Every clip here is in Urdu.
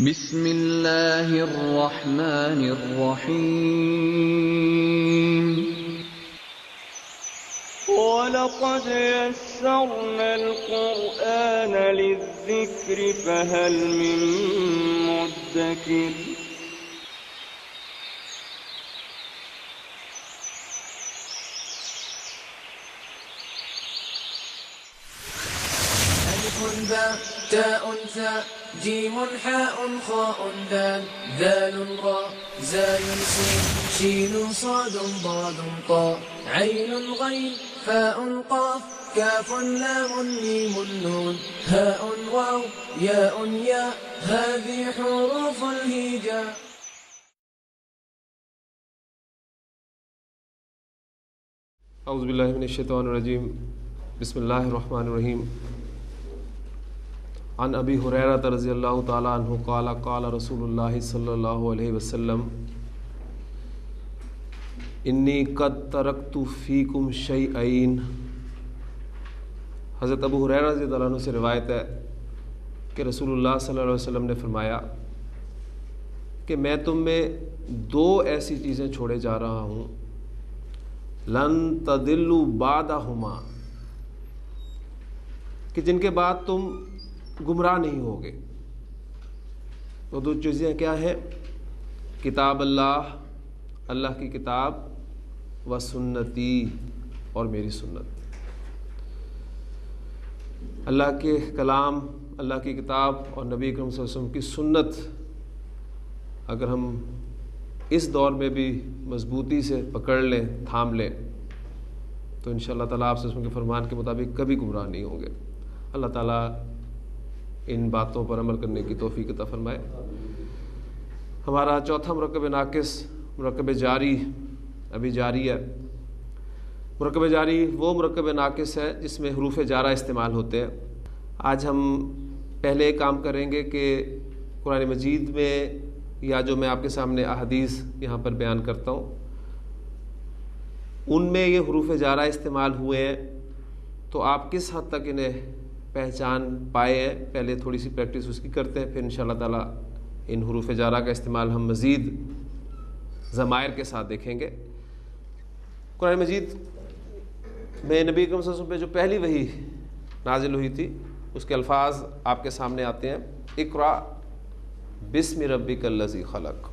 بسم اللہ الرحمن الرحیم وَلَقَدْ يَسَّرْنَا الْقُرْآنَ لِلذِّكْرِ فَهَلْ مِن مُّدَّكِرٍ ألف باء تاء ثاء جيم حاء خاء دال ذال راء زاي سين شين صاد ضاد طاء عين غين فاء قاف كاف لام ميم نون هاء واو ياء ياء هذه حروف الهجاء. اعوذ باللہ من الشیطان الرجیم بسم اللہ الرحمن الرحیم. عن ابی ہریرہ رضی اللہ تعالی عنہ قال قال رسول اللہ صلی اللہ علیہ وسلم انی قد ترکت فیکم شیئین. حضرت ابو ہریرہ رضی اللہ عنہ سے روایت ہے کہ رسول اللہ صلی اللہ علیہ وسلم نے فرمایا کہ میں تم میں دو ایسی چیزیں چھوڑے جا رہا ہوں لن تضلوا بعدہما، کہ جن کے بعد تم گمراہ نہیں ہوگے. وہ دو چیزیں کیا ہیں؟ کتاب اللہ، اللہ کی کتاب، و سنتی، اور میری سنت. اللہ کے کلام، اللہ کی کتاب اور نبی کریم صلی اللہ علیہ وسلم کی سنت اگر ہم اس دور میں بھی مضبوطی سے پکڑ لیں، تھام لیں، تو انشاءاللہ تعالیٰ آپ سے اس کے فرمان کے مطابق کبھی گمراہ نہیں ہوں گے. اللہ تعالیٰ ان باتوں پر عمل کرنے کی توفیق عطا فرمائے. ہمارا چوتھا مرکب ناقص مرکب جاری ابھی جاری ہے. مرکب جاری وہ مرکب ناقص ہے جس میں حروف جارہ استعمال ہوتے ہیں. آج ہم پہلے ایک کام کریں گے کہ قرآن مجید میں یا جو میں آپ کے سامنے احادیث یہاں پر بیان کرتا ہوں ان میں یہ حروف جارہ استعمال ہوئے ہیں تو آپ کس حد تک انہیں پہچان پائے ہیں. پہلے تھوڑی سی پریکٹس اس کی کرتے ہیں، پھر انشاءاللہ تعالیٰ ان حروف جارہ کا استعمال ہم مزید ضمائر کے ساتھ دیکھیں گے. قرآن مجید میں نبی کریم صلی اللہ علیہ وسلم پہ جو پہلی وحی نازل ہوئی تھی اس کے الفاظ آپ کے سامنے آتے ہیں. اقرأ بسم ربک الذی خلق.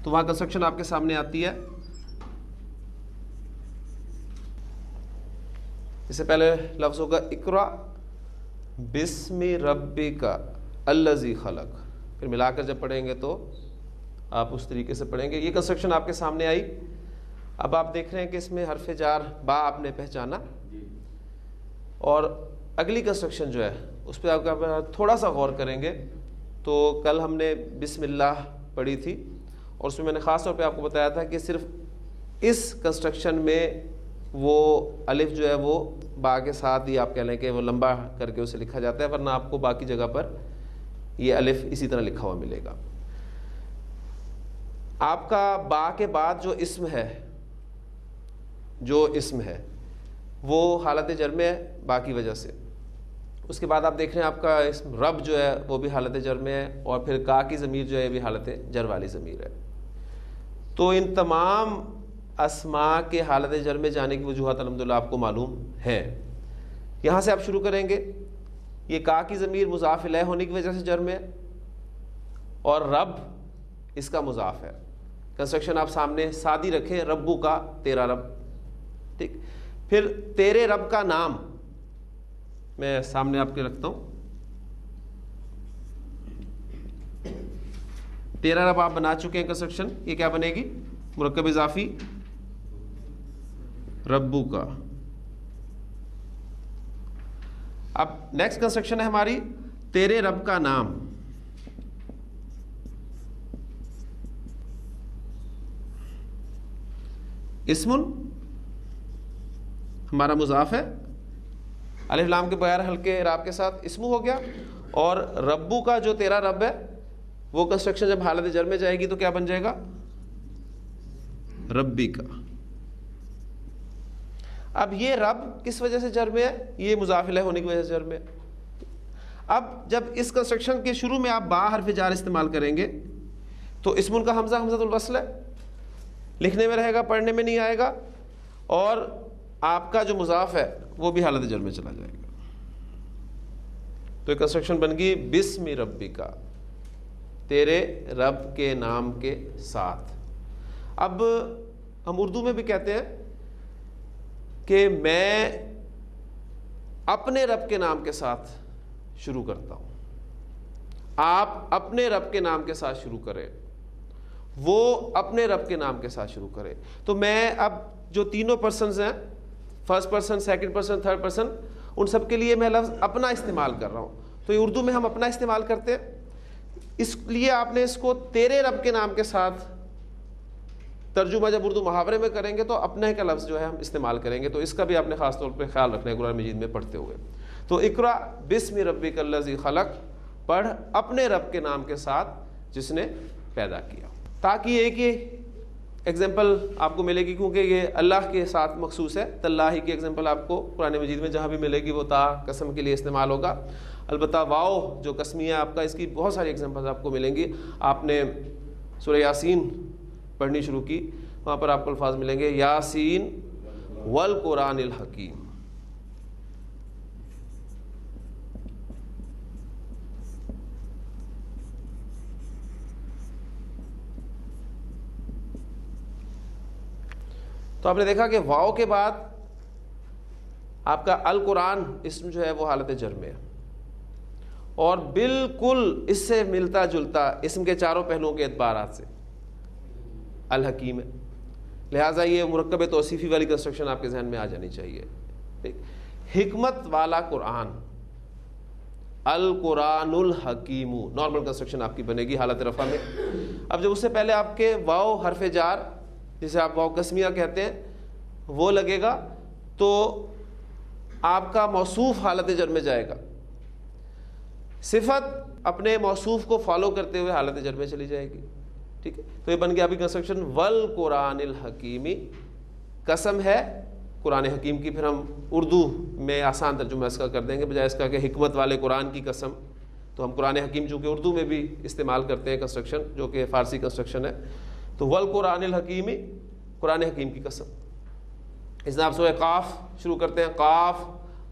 تو وہاں کنسٹرکشن آپ کے سامنے آتی ہے. اس سے پہلے لفظ ہوگا اقرأ بسم ربک الذی خلق، پھر ملا کر جب پڑھیں گے تو آپ اس طریقے سے پڑھیں گے. یہ کنسٹرکشن آپ کے سامنے آئی. اب آپ دیکھ رہے ہیں کہ اس میں حرف جار با آپ نے پہچانا، اور اگلی کنسٹرکشن جو ہے اس پہ آپ تھوڑا سا غور کریں گے. تو کل ہم نے بسم اللہ پڑھی تھی اور اس میں نے خاص طور پہ آپ کو بتایا تھا کہ صرف اس کنسٹرکشن میں وہ الف جو ہے وہ با کے ساتھ ہی آپ کہہ لیں کہ وہ لمبا کر کے اسے لکھا جاتا ہے، ورنہ آپ کو باقی جگہ پر یہ الف اسی طرح لکھا ہوا ملے گا. آپ کا با کے بعد جو اسم ہے وہ حالت جر میں ہے با کی وجہ سے. اس کے بعد آپ دیکھ رہے ہیں آپ کا اسم رب جو ہے وہ بھی حالت جر میں ہے، اور پھر کا کی ضمیر جو ہے یہ بھی حالت جر والی ضمیر ہے. تو ان تمام اسماء کے حالت جر میں جانے کی وجوہات الحمدللہ آپ کو معلوم ہے. یہاں سے آپ شروع کریں گے. یہ کا کی ضمیر مضاف الیہ ہونے کی وجہ سے جر میں ہے، اور رب اس کا مضاف ہے. کنسٹرکشن آپ سامنے سادی رکھیں، ربو کا تیرا رب. ٹھیک، پھر تیرے رب کا نام میں سامنے آپ کے رکھتا ہوں. تیرا رب آپ بنا چکے ہیں کنسٹرکشن. یہ کیا بنے گی؟ مرکب اضافی ربو کا. اب نیکسٹ کنسٹرکشن ہے ہماری تیرے رب کا نام. اسم ہمارا مضاف ہے، الف لام کے بغیر ہلکے اعراب کے ساتھ اسم ہو گیا، اور ربو کا جو تیرا رب ہے وہ کنسٹرکشن جب حالت جر میں جائے گی تو کیا بن جائے گا؟ ربی کا. اب یہ رب کس وجہ سے جر میں ہے؟ یہ مضاف الیہ ہونے کی وجہ سے جر میں ہے. اب جب اس کنسٹرکشن کے شروع میں آپ با حرف جار استعمال کریں گے تو اسم کا حمزہ حمزۃ الوصل ہے، لکھنے میں رہے گا، پڑھنے میں نہیں آئے گا، اور آپ کا جو مضاف ہے وہ بھی حالت جر میں چلا جائے گا. تو ایک کنسٹرکشن بن گئی بسم ربک، تیرے رب کے نام کے ساتھ. اب ہم اردو میں بھی کہتے ہیں کہ میں اپنے رب کے نام کے ساتھ شروع کرتا ہوں. آپ اپنے رب کے نام کے ساتھ شروع کریں، وہ اپنے رب کے نام کے ساتھ شروع کرے. تو میں اب جو تینوں پرسنز ہیں، first person, second person, third person, ان سب کے لیے میں لفظ اپنا استعمال کر رہا ہوں. تو یہ اردو میں ہم اپنا استعمال کرتے ہیں، اس لیے آپ نے اس کو تیرے رب کے نام کے ساتھ ترجمہ جب اردو محاورے میں کریں گے تو اپنے کا لفظ جو ہے ہم استعمال کریں گے. تو اس کا بھی آپ نے خاص طور پہ خیال رکھنا ہے قرآن مجید میں پڑھتے ہوئے. تو اقرا بسم ربک الذی خلق، پڑھ اپنے رب کے نام کے ساتھ جس نے پیدا کیا. تاکہ یہ کہ ایگزامپل آپ کو ملے گی، کیونکہ یہ اللہ کے ساتھ مخصوص ہے. تاللہ کی ایگزامپل آپ کو قرآن مجید میں جہاں بھی ملے گی وہ تا قسم کے لیے استعمال ہوگا. البتہ واو جو قسمیہ آپ کا، اس کی بہت ساری ایگزامپلز آپ کو ملیں گی. آپ نے سورہ یاسین پڑھنی شروع کی، وہاں پر آپ کو الفاظ ملیں گے یاسین والقرآن الحکیم. تو آپ نے دیکھا کہ واو کے بعد آپ کا القرآن اسم جو ہے وہ حالت جر میں ہے، اور بالکل اس سے ملتا جلتا اسم کے چاروں پہلوؤں کے اعتبارات سے الحکیم ہے. لہٰذا یہ مرکب توصیفی والی کنسٹرکشن آپ کے ذہن میں آ جانی چاہیے. حکمت والا قرآن، القرآن الحکیم، نارمل کنسٹرکشن آپ کی بنے گی حالت رفع میں. اب جب اس سے پہلے آپ کے واو حرف جار جسے آپ واو قسمیہ کہتے ہیں وہ لگے گا تو آپ کا موصوف حالت جر میں جائے گا. صفت اپنے موصوف کو فالو کرتے ہوئے حالت جر میں چلی جائے گی. ٹھیک ہے، تو یہ بن گیا ابھی کنسٹرکشن والقرآن الحکیمی. قسم ہے قرآن حکیم کی، پھر ہم اردو میں آسان ترجمہ اس کا کر دیں گے، بجائے اس کا کہ حکمت والے قرآن کی قسم. تو ہم قرآن حکیم چونکہ اردو میں بھی استعمال کرتے ہیں کنسٹرکشن، جو کہ فارسی کنسٹرکشن ہے. تو والقرآن الحکیمی، قرآن حکیم کی قسم. اس میں آپ سورہ قاف شروع کرتے ہیں، قاف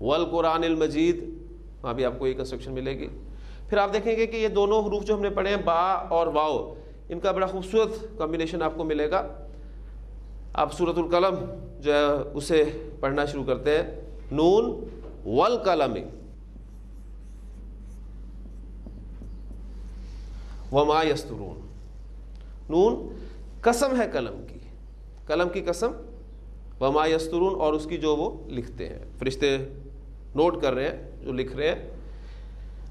والقرآن المجید، وہاں بھی آپ کو یہ کنسٹرکشن ملے گی. پھر آپ دیکھیں گے کہ یہ دونوں حروف جو ہم نے پڑھے ہیں با اور واو، ان کا بڑا خوبصورت کمبینیشن آپ کو ملے گا. آپ سورۃ القلم جو ہے اسے پڑھنا شروع کرتے ہیں، نون والقلم وما یسطرون. نون قسم ہے قلم کی، قلم کی قسم، وما یسطرون، اور اس کی جو وہ لکھتے ہیں، فرشتے نوٹ کر رہے ہیں جو لکھ رہے ہیں.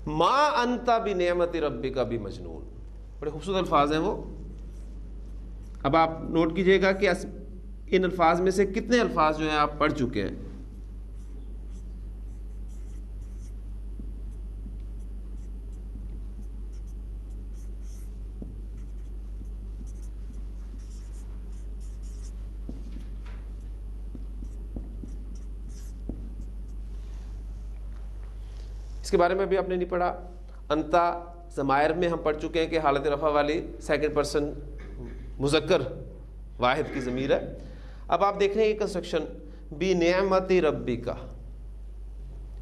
ما انت بنعمت ربک بمجنون، بڑے خوبصورت الفاظ ہیں وہ. اب آپ نوٹ کیجئے گا کہ ان الفاظ میں سے کتنے الفاظ جو ہیں آپ پڑھ چکے ہیں. اس کے بارے میں بھی آپ نے نہیں پڑھا. انتا ضمائر میں ہم پڑھ چکے ہیں کہ حالت رفع والی سیکنڈ پرسن مذکر واحد کی ضمیر ہے. اب آپ دیکھ رہے ہیں یہ کنسٹرکشن بنعمت ربک،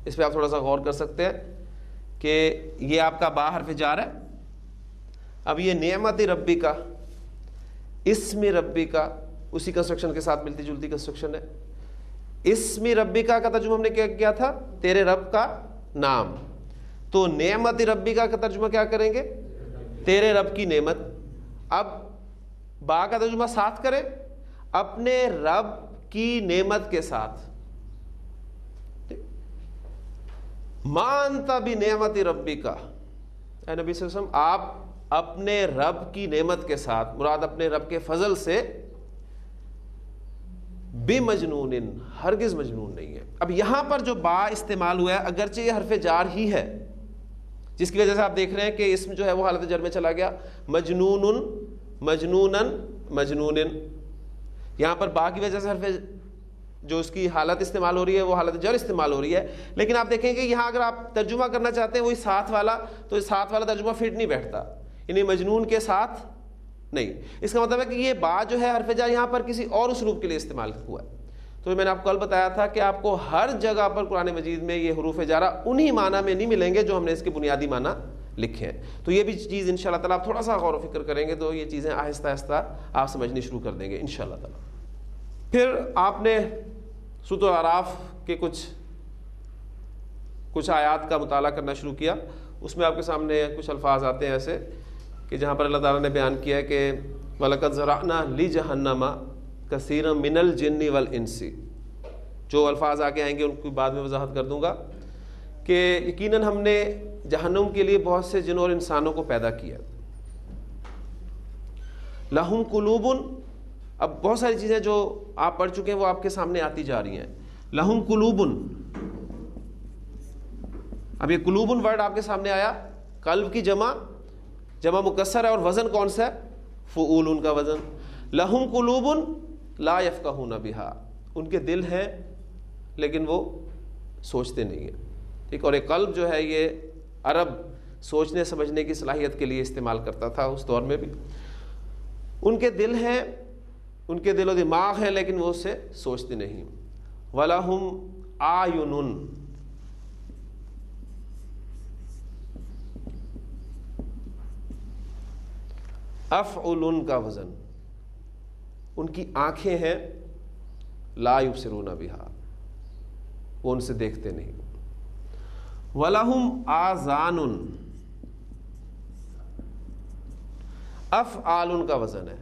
اس پہ آپ تھوڑا سا غور کر سکتے ہیں کہ یہ آپ کا با حرف جار ہے. اب یہ نعمت ربک اسم ربک اسی کنسٹرکشن کے ساتھ ملتی جلتی کنسٹرکشن ہے. اسم ربک کا ترجمہ ہم نے کیا کیا تھا؟ تیرے رب کا نام. تو نعمت ربک کا ترجمہ کیا کریں گے؟ تیرے رب کی نعمت. اب با کا ترجمہ ساتھ کریں، اپنے رب کی نعمت کے ساتھ. ما انت بنعمت ربک، اے نبی صلی اللہ علیہ وسلم آپ اپنے رب کی نعمت کے ساتھ، مراد اپنے رب کے فضل سے، بمجنون، ہرگز مجنون نہیں ہے. اب یہاں پر جو با استعمال ہوا ہے اگرچہ یہ حرف جار ہی ہے، جس کی وجہ سے آپ دیکھ رہے ہیں کہ اسم جو ہے وہ حالت جر میں چلا گیا. مجنون، مجنونن، مجنون. یہاں پر با کی وجہ سے حرف جو اس کی حالت استعمال ہو رہی ہے وہ حالت جر استعمال ہو رہی ہے، لیکن آپ دیکھیں کہ یہاں اگر آپ ترجمہ کرنا چاہتے ہیں وہی ساتھ والا، تو اس ساتھ والا ترجمہ فٹ نہیں بیٹھتا، یعنی مجنون کے ساتھ نہیں۔ اس کا مطلب ہے کہ یہ با جو ہے حرف جر یہاں پر کسی اور اسلوب کے لیے استعمال ہوا ہے۔ تو میں نے آپ کو کل بتایا تھا کہ آپ کو ہر جگہ پر قرآن مجید میں یہ حروف جارہ انہی معنی میں نہیں ملیں گے جو ہم نے اس کے بنیادی معنی لکھے ہیں۔ تو یہ بھی چیز انشاءاللہ تعالیٰ آپ تھوڑا سا غور و فکر کریں گے تو یہ چیزیں آہستہ آہستہ آپ سمجھنی شروع کر دیں گے انشاءاللہ تعالیٰ۔ پھر آپ نے سورۃ الاعراف کے کچھ آیات کا مطالعہ کرنا شروع کیا، اس میں آپ کے سامنے کچھ الفاظ آتے ہیں ایسے کہ جہاں پر اللہ تعالیٰ نے بیان کیا ہے کہ وَلَقَدْ ذَرَعْنَا لِجَهَنَّمَ كَثِيرًا مِنَ الْجِنِّ وَالْإِنسِ، جو الفاظ آگے آئیں گے ان کی بعد میں وضاحت کر دوں گا کہ یقیناً ہم نے جہنم کے لیے بہت سے جنوں اور انسانوں کو پیدا کیا۔ لَهُمْ قُلُوبٌ، اب بہت ساری چیزیں جو آپ پڑھ چکے ہیں وہ آپ کے سامنے آتی جا رہی ہیں۔ لَهُمْ قُلُوبٌ، اب یہ قلوبٌ ورڈ آپ کے سامنے آیا، قلب کی جمع مکسر ہے اور وزن کون سا ہے؟ فعول کا وزن۔ لہم قلوب لا یفقہون بہا، ان کے دل ہیں لیکن وہ سوچتے نہیں ہیں، ٹھیک۔ اور ایک قلب جو ہے یہ عرب سوچنے سمجھنے کی صلاحیت کے لیے استعمال کرتا تھا اس دور میں بھی۔ ان کے دل ہیں، ان کے دل و دماغ ہیں لیکن وہ اس سے سوچتے نہیں۔ وَلَهُمْ أَعْيُنٌ، افعل کا وزن، ان کی آنکھیں ہیں، لا یبصرون بہا، وہ ان سے دیکھتے نہیں۔ وَلَهُمْ آذان، افعال کا وزن ہے،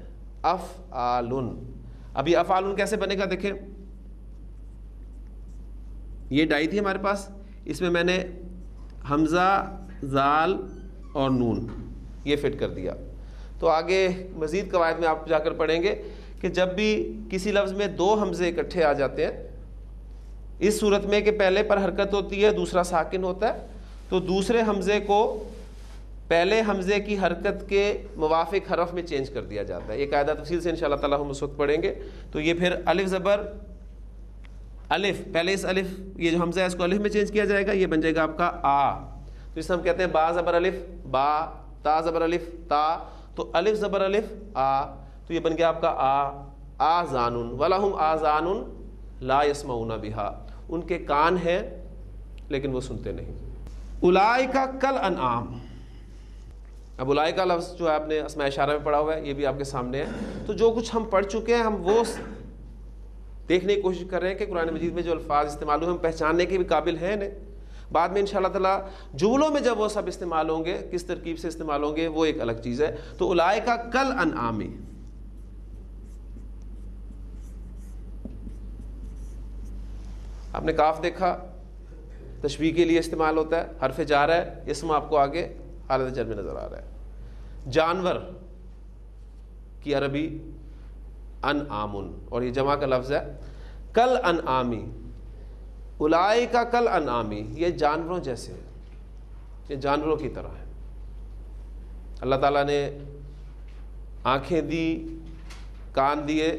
افعال۔ اب یہ افعال کیسے بنے گا دیکھیں، یہ ڈائی تھی ہمارے پاس، اس میں نے حمزہ، زال اور نون یہ فٹ کر دیا۔ تو آگے مزید قواعد میں آپ جا کر پڑھیں گے کہ جب بھی کسی لفظ میں دو حمزے اکٹھے آ جاتے ہیں، اس صورت میں کہ پہلے پر حرکت ہوتی ہے دوسرا ساکن ہوتا ہے، تو دوسرے حمزے کو پہلے حمزے کی حرکت کے موافق حرف میں چینج کر دیا جاتا ہے۔ یہ قاعدہ تفصیل سے انشاءاللہ تعالیٰ ہم اس وقت پڑھیں گے۔ تو یہ پھر الف زبر الف، پہلے اس الف یہ جو حمزہ ہے اس کو الف میں چینج کیا جائے گا، یہ بن جائے گا آپ کا آ۔ تو اسے ہم کہتے ہیں با زبر الف با، تا زبر الف تا، تو الف زبر الف آ، تو یہ بن گیا آپ کا آذان۔ وَلَهُمْ آذان لا يسمعون بها، ان کے کان ہیں لیکن وہ سنتے نہیں۔ اولئک کالانعام، اب اولئک کا لفظ جو ہے آپ نے اسماء اشارہ میں پڑھا ہوا ہے، یہ بھی آپ کے سامنے ہے۔ تو جو کچھ ہم پڑھ چکے ہیں ہم وہ دیکھنے کی کوشش کر رہے ہیں کہ قرآن مجید میں جو الفاظ استعمال ہوئے ہم پہچاننے کے بھی قابل ہیں نہیں۔ بعد میں انشاءاللہ تعالیٰ جملوں میں جب وہ سب استعمال ہوں گے، کس ترکیب سے استعمال ہوں گے وہ ایک الگ چیز ہے۔ تو اولئک کالانعام، آپ نے کاف دیکھا تشبیہ کے لیے استعمال ہوتا ہے، حرف جار ہے، اسم آپ کو آگے حالت جر میں نظر آ رہا ہے۔ جانور کی عربی انعام، اور یہ جمع کا لفظ ہے۔ کالانعامی، اولئک کالانعامی، یہ جانوروں جیسے ہیں، یہ جانوروں کی طرح ہے۔ اللہ تعالیٰ نے آنکھیں دی، کان دیے،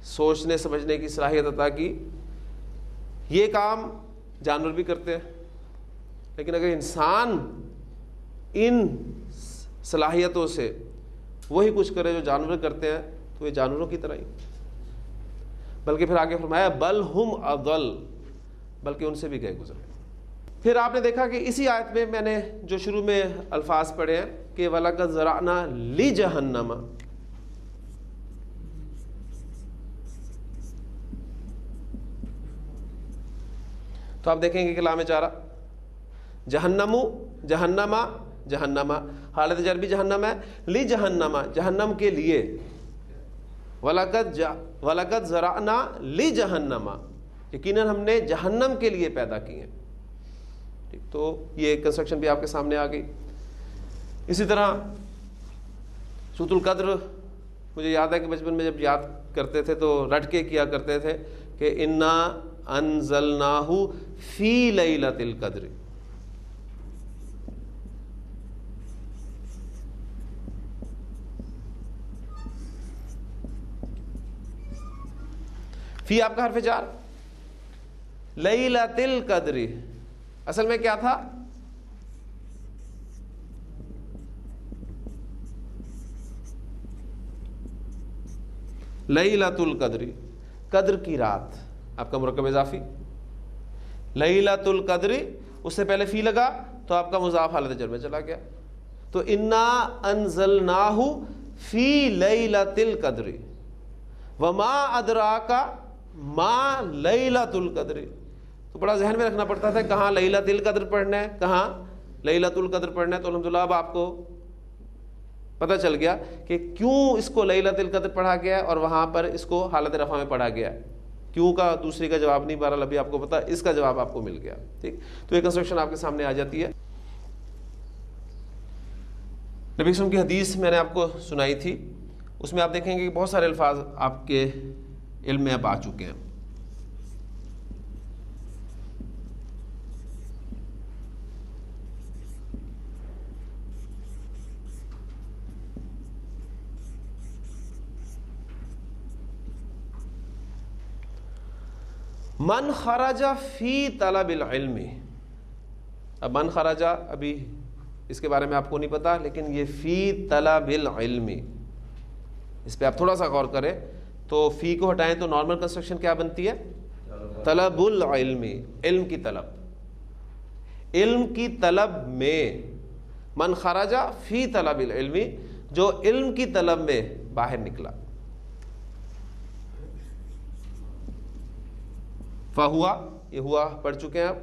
سوچنے سمجھنے کی صلاحیت عطا کی، یہ کام جانور بھی کرتے ہیں، لیکن اگر انسان ان صلاحیتوں سے وہی کچھ کرے جو جانور کرتے ہیں تو یہ جانوروں کی طرح ہی، بلکہ پھر آگے فرمایا بل ہم اضل، بلکہ ان سے بھی گئے گزرے۔ پھر آپ نے دیکھا کہ اسی آیت میں میں نے جو شروع میں الفاظ پڑھے ہیں کہ وَلَقَدْ ذَرَعْنَا لِجَهَنَّمَ، تو آپ دیکھیں گے کہ لام چارہ جہنم، جہنما، جہنما، حالت جر بھی جہنم ہے، لی جہنم، جہنم کے لیے، وَلَقَدْ ذَرَعْنَا لِجَهَنَّمَ، یقیناً ہم نے جہنم کے لیے پیدا کی ہیں۔ ٹھیک، تو یہ کنسٹرکشن بھی آپ کے سامنے آ گئی۔ اسی طرح سورۃ القدر، مجھے یاد ہے کہ بچپن میں جب یاد کرتے تھے تو رٹ کے کیا کرتے تھے کہ انا انزلناہ فی لیلۃ القدر، فی آپ کا حرف جار، لیلۃ القدر اصل میں کیا تھا؟ لیلۃ القدر، قدر کی رات، آپ کا مرکب اضافی لیلۃ القدر، اس سے پہلے فی لگا تو آپ کا مضاف حالت جر میں چلا گیا. تو انا انزلناہ فی لیلۃ القدر وما ادراک ما لیلۃ القدر. تو بڑا ذہن میں رکھنا پڑتا تھا کہاں لیلۃ القدر پڑھنا ہے، کہاں لیلۃ القدر پڑھنا ہے. تو الحمدللہ اب آپ کو پتہ چل گیا کہ کیوں اس کو لیلۃ القدر پڑھا گیا ہے اور وہاں پر اس کو حالت رفع میں پڑھا گیا ہے. کیوں کا دوسری کا جواب نہیں، بہرحال ابھی آپ کو پتا، اس کا جواب آپ کو مل گیا. ٹھیک، تو یہ کنسٹرکشن آپ کے سامنے آ جاتی ہے. نبی صلی اللہ علیہ وسلم کی حدیث میں نے آپ کو سنائی تھی، اس میں آپ دیکھیں گے کہ بہت سارے الفاظ آپ کے علم میں اب آ چکے ہیں. من خرج فی طلب العلم. اب من خرج ابھی اس کے بارے میں آپ کو نہیں پتا، لیکن یہ فی طلب العلم، اس پہ آپ تھوڑا سا غور کریں تو فی کو ہٹائیں تو نارمل کنسٹرکشن کیا بنتی ہے؟ طلب العلم، علم کی طلب. علم کی طلب میں من خرج فی طلب العلم، جو علم کی طلب میں باہر نکلا. فہوا، یہ ہوا پڑھ چکے ہیں آپ.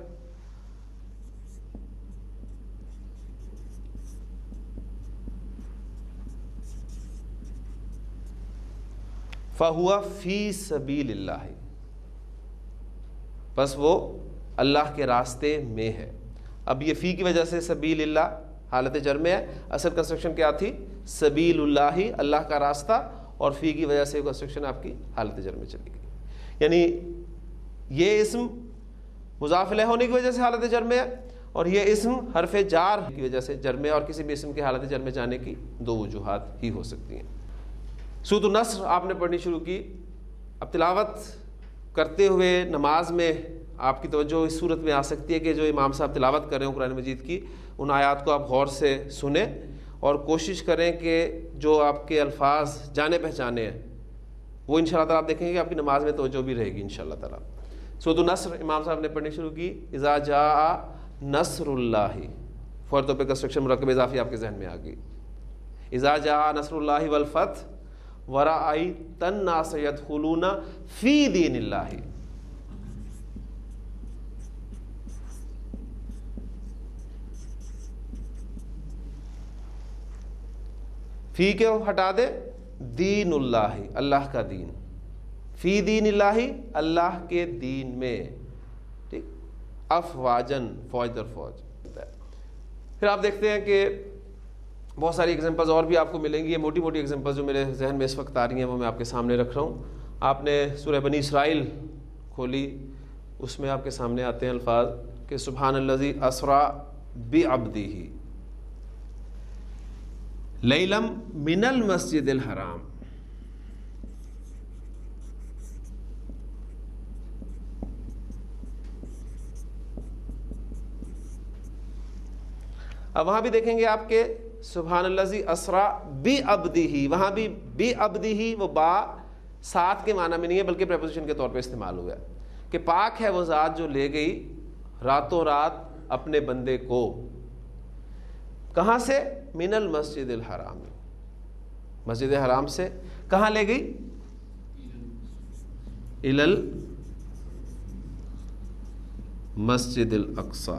فہوا فی سبیل اللہ، بس وہ اللہ کے راستے میں ہے. اب یہ فی کی وجہ سے سبیل اللہ حالت جر میں ہے. اصل کنسٹرکشن کیا تھی؟ سبیل اللہ، اللہ کا راستہ، اور فی کی وجہ سے کنسٹرکشن آپ کی حالت جر میں چلی گئی. یعنی یہ اسم مضاف الیہ ہونے کی وجہ سے حالت جر میں ہے، اور یہ اسم حرف جار کی وجہ سے جر میں، اور کسی بھی اسم کی حالت جر میں جانے کی دو وجوہات ہی ہو سکتی ہیں. سورۃ النصر آپ نے پڑھنی شروع کی. اب تلاوت کرتے ہوئے نماز میں آپ کی توجہ اس صورت میں آ سکتی ہے کہ جو امام صاحب تلاوت کر رہے ہوں قرآن مجید کی، ان آیات کو آپ غور سے سنیں اور کوشش کریں کہ جو آپ کے الفاظ جانے پہچانے ہیں وہ انشاءاللہ تعالیٰ آپ دیکھیں گے کہ آپ کی نماز میں توجہ بھی رہے گی انشاءاللہ تعالیٰ. سورۃ النصر امام صاحب نے پڑھنی شروع کی. اذا جاء نصر اللہ، فوری طور پہ کنسٹرکشن مرکب اضافی آپ کے ذہن میں آ گئی. اذا جاء نصر اللہ والفتح ورأیت الناس یدخلون فی دین اللہ. فی کو ہٹا دے، دین اللہ، اللہ کا دین. فی دین اللہ، اللہ کے دین میں. ٹھیک، افواجن، فوج در فوج. پھر آپ دیکھتے ہیں کہ بہت ساری ایگزامپلز اور بھی آپ کو ملیں گی. یہ موٹی موٹی ایگزامپلز جو میرے ذہن میں اس وقت آ رہی ہیں وہ میں آپ کے سامنے رکھ رہا ہوں. آپ نے سورہ بنی اسرائیل کھولی، اس میں آپ کے سامنے آتے ہیں الفاظ کہ سبحان الذی اسریٰ بعبدہ لیلا من المسجد الحرام. اب وہاں بھی دیکھیں گے آپ کے سبحان الذی اسریٰ بعبدہ، وہاں بھی بعبدہ وہ با ساتھ کے معنی میں نہیں ہے بلکہ پریپوزیشن کے طور پہ استعمال ہوا ہے کہ پاک ہے وہ ذات جو لے گئی راتوں رات اپنے بندے کو. کہاں سے؟ من المسجد الحرام، مسجد حرام سے. کہاں لے گئی؟ الی المسجد الاقصی،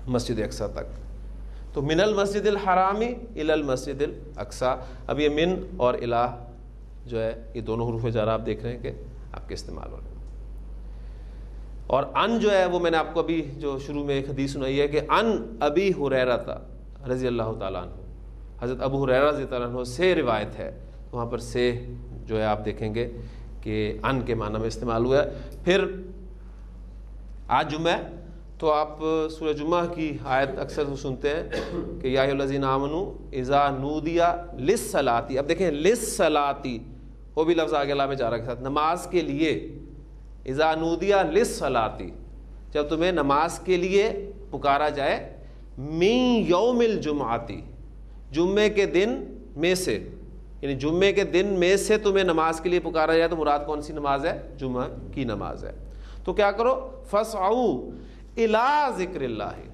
مسجد اقصی تک. تو من المسجد الحرام الی المسجد الاقصی. اب یہ من اور الہ جو ہے یہ دونوں حروف جر آپ دیکھ رہے ہیں کہ آپ کے استعمال ہو رہے ہیں. اور ان جو ہے وہ میں نے آپ کو ابھی جو شروع میں ایک حدیث سنائی ہے کہ ان ابی ہریرہ رضی اللہ تعالیٰ عنہ، حضرت ابو ہریرہ رضی اللہ عنہ سے روایت ہے. وہاں پر سے جو ہے آپ دیکھیں گے کہ ان کے معنی میں استعمال ہوا ہے. پھر آج جمعہ تو آپ سورہ جمعہ کی آیت اکثر سنتے ہیں کہ یا ایھا الذین آمنوا اذا نودی للصلاۃ. اب دیکھیں للصلاۃ وہ بھی لفظ آگے لا میں جا رہا کے ساتھ، نماز کے لیے، اذا نودی للصلاۃ، جب تمہیں نماز کے لیے پکارا جائے، من یوم الجمعۃ، جمعے کے دن میں سے، یعنی جمعے کے دن میں سے تمہیں نماز کے لیے پکارا جائے، تو مراد کون سی نماز ہے؟ جمعہ کی نماز ہے. تو کیا کرو؟ فاسعوا الی ذکر اللہ،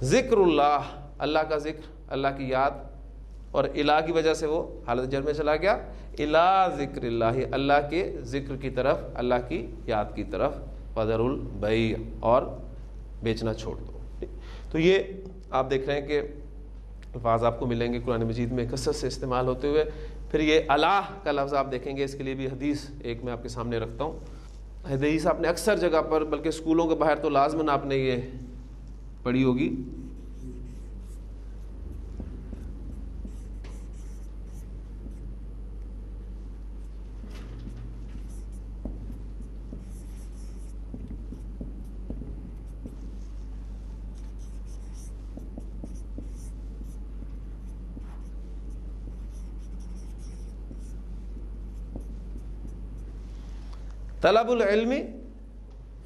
ذکر اللہ، اللہ کا ذکر، اللہ کی یاد، اور الہ کی وجہ سے وہ حالت جر میں چلا گیا، الی ذکر اللہ، اللہ کے ذکر کی طرف، اللہ کی یاد کی طرف، وذروا البیع، اور بیچنا چھوڑ دو. تو یہ آپ دیکھ رہے ہیں کہ الفاظ آپ کو ملیں گے قرآن مجید میں کثرت سے استعمال ہوتے ہوئے. پھر یہ اللہ کا لفظ آپ دیکھیں گے، اس کے لیے بھی حدیث ایک میں آپ کے سامنے رکھتا ہوں. حدیث آپ نے اکثر جگہ پر، بلکہ اسکولوں کے باہر تو لازماً آپ نے یہ پڑھی ہوگی. طلب العلم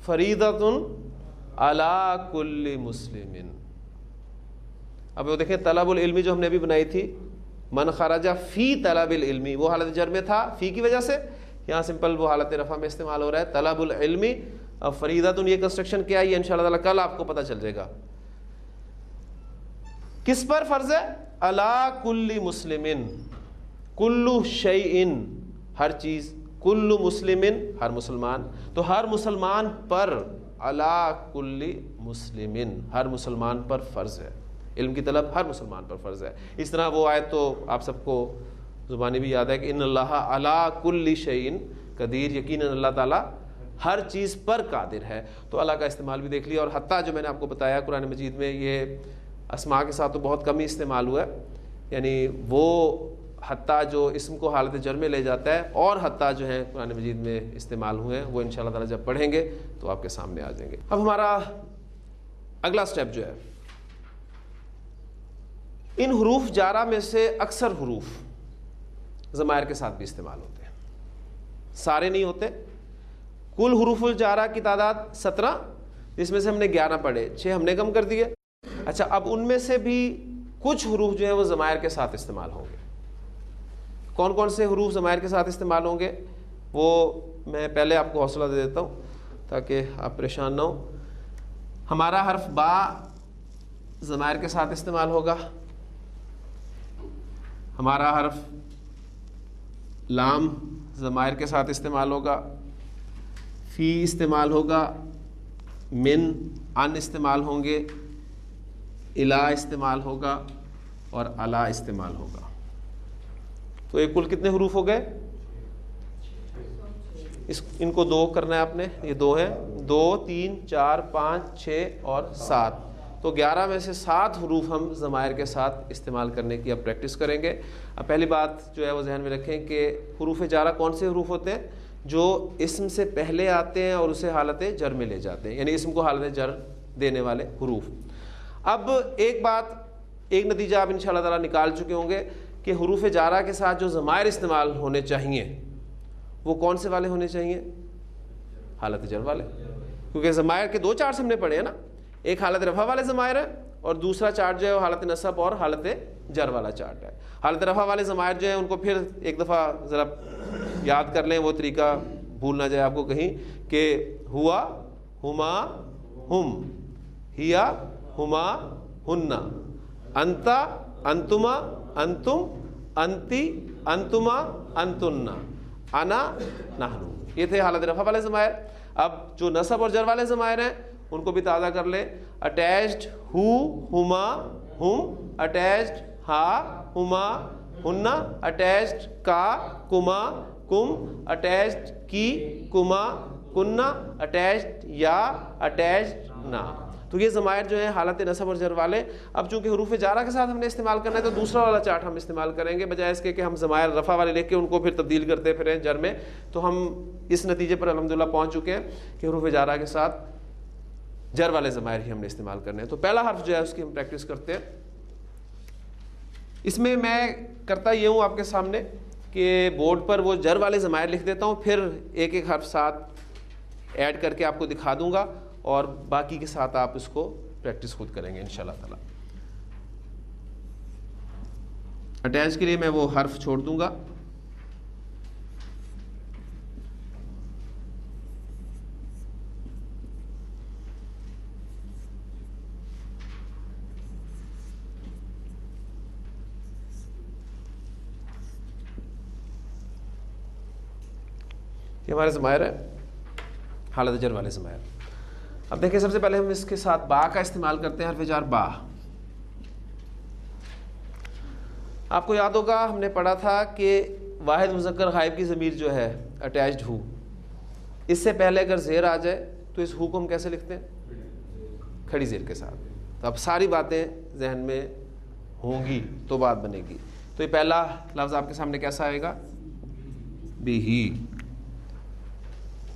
فریضۃ علی کل مسلم. اب وہ دیکھیں طلب العلم جو ہم نے ابھی بنائی تھی، من خرج فی طلب العلم، وہ حالت جر میں تھا فی کی وجہ سے، یہاں سمپل وہ حالت رفع میں استعمال ہو رہا ہے. طلب العلم، اب فریضۃ، یہ کنسٹرکشن کیا ہے یہ انشاءاللہ تعالی کل آپ کو پتہ چل جائے گا. کس پر فرض ہے؟ علی کل مسلم، کل شیء، ہر چیز، کل مسلم، ہر مسلمان، تو ہر مسلمان پر، علی کل مسلم، ہر مسلمان پر فرض ہے. علم کی طلب ہر مسلمان پر فرض ہے. اس طرح وہ آیت تو آپ سب کو زبانی بھی یاد ہے کہ ان اللہ علی کل شیء قدیر، یقیناً اللہ تعالیٰ ہر چیز پر قادر ہے. تو اللہ کا استعمال بھی دیکھ لیا. اور حتیٰ جو میں نے آپ کو بتایا قرآن مجید میں یہ اسماء کے ساتھ تو بہت کم ہی استعمال ہوا ہے، یعنی وہ حتیٰ جو اسم کو حالت جر میں لے جاتا ہے، اور حتیٰ جو ہیں قرآن مجید میں استعمال ہوئے ہیں، وہ انشاءاللہ تعالیٰ جب پڑھیں گے تو آپ کے سامنے آ جائیں گے. اب ہمارا اگلا سٹیپ جو ہے، ان حروف جارہ میں سے اکثر حروف ضمائر کے ساتھ بھی استعمال ہوتے ہیں، سارے نہیں ہوتے. کل حروف الجارہ کی تعداد 17، جس میں سے ہم نے 11 پڑھے، 6 ہم نے کم کر دیے. اچھا، اب ان میں سے بھی کچھ حروف جو ہیں وہ ضمائر کے ساتھ استعمال ہوں گے. کون کون سے حروف ضمائر کے ساتھ استعمال ہوں گے وہ میں پہلے آپ کو حوصلہ دے دیتا ہوں تاکہ آپ پریشان نہ ہوں. ہمارا حرف با ضمائر کے ساتھ استعمال ہوگا. ہمارا حرف لام ضمائر کے ساتھ استعمال ہوگا. فی استعمال ہوگا. من، ان استعمال ہوں گے. الا استعمال ہوگا اور الا استعمال ہوگا. تو یہ کل کتنے حروف ہو گئے؟ ان کو 2 کرنا ہے آپ نے، یہ 2 ہیں، 2 3 4 5 6 اور 7. تو 11 میں سے 7 حروف ہم ضمائر کے ساتھ استعمال کرنے کی اب پریکٹس کریں گے. اب پہلی بات جو ہے وہ ذہن میں رکھیں کہ حروف جارہ کون سے حروف ہوتے ہیں؟ جو اسم سے پہلے آتے ہیں اور اسے حالت جر میں لے جاتے ہیں، یعنی اسم کو حالت جر دینے والے حروف. اب ایک بات، ایک نتیجہ آپ انشاءاللہ تعالیٰ نکال چکے ہوں گے کہ حروف جارہ کے ساتھ جو ضمائر استعمال ہونے چاہیے وہ کون سے والے ہونے چاہیے؟ حالت جر والے. کیونکہ ضمائر کے 2 چارٹس ہم نے پڑھے ہیں نا، ایک حالت رفع والے ضمائر ہے اور دوسرا چارٹ جو ہے وہ حالت نصب اور حالت جر والا چارٹ ہے. حالت رفع والے ضمائر جو ہیں ان کو پھر ایک دفعہ ذرا یاد کر لیں، وہ طریقہ بھول نہ جائے آپ کو کہیں، کہ ہوا، ہما، ہم، ہیا، ہما، ہننا، انتا، انتما، انتم، انتی، انتما، انتننا، انا، نحنو. یہ تھے حالت رفع والے ضمائر. اب جو نصب اور جر والے ضمائر ہیں ان کو بھی تازہ کر لیں. اٹیچڈ ہو، ہما، ہم، اٹیچڈ ہا، ہما، ہننا، اٹیچڈ کا، کما، کم، اٹیچڈ کی، کما، کننا، اٹیچڈ یا، اٹیچڈ نا. تو یہ ضمائر جو ہیں حالت نصب اور جر والے. اب چونکہ حروف جارہ کے ساتھ ہم نے استعمال کرنا ہے تو دوسرا والا چارٹ ہم استعمال کریں گے، بجائے اس کے کہ ہم ضمائر رفع والے لے کے ان کو پھر تبدیل کرتے پھریں جر میں. تو ہم اس نتیجے پر الحمدللہ پہنچ چکے ہیں کہ حروف جارہ کے ساتھ جر والے ضمائر ہی ہم نے استعمال کرنے ہیں. تو پہلا حرف جو ہے اس کی ہم پریکٹس کرتے ہیں. اس میں کرتا یہ ہوں آپ کے سامنے کہ بورڈ پر وہ جر والے ضمائر لکھ دیتا ہوں, پھر ایک ایک حرف ساتھ ایڈ کر کے آپ کو دکھا دوں گا, اور باقی کے ساتھ آپ اس کو پریکٹس خود کریں گے انشاءاللہ تعالی. اٹیچ کے لیے میں وہ حرف چھوڑ دوں گا. یہ ہمارے ضمائر ہے, حالت جر والے ضمائر. اب دیکھیں سب سے پہلے ہم اس کے ساتھ با کا استعمال کرتے ہیں, حرف جر با. آپ کو یاد ہوگا ہم نے پڑھا تھا کہ واحد مذکر غائب کی ضمیر جو ہے اٹیچڈ ہو, اس سے پہلے اگر زیر آ جائے تو اس ہو کو ہم کیسے لکھتے ہیں؟ کھڑی زیر کے ساتھ. تو اب ساری باتیں ذہن میں ہوں گی تو بات بنے گی. تو یہ پہلا لفظ آپ کے سامنے کیسا آئے گا؟ بھی,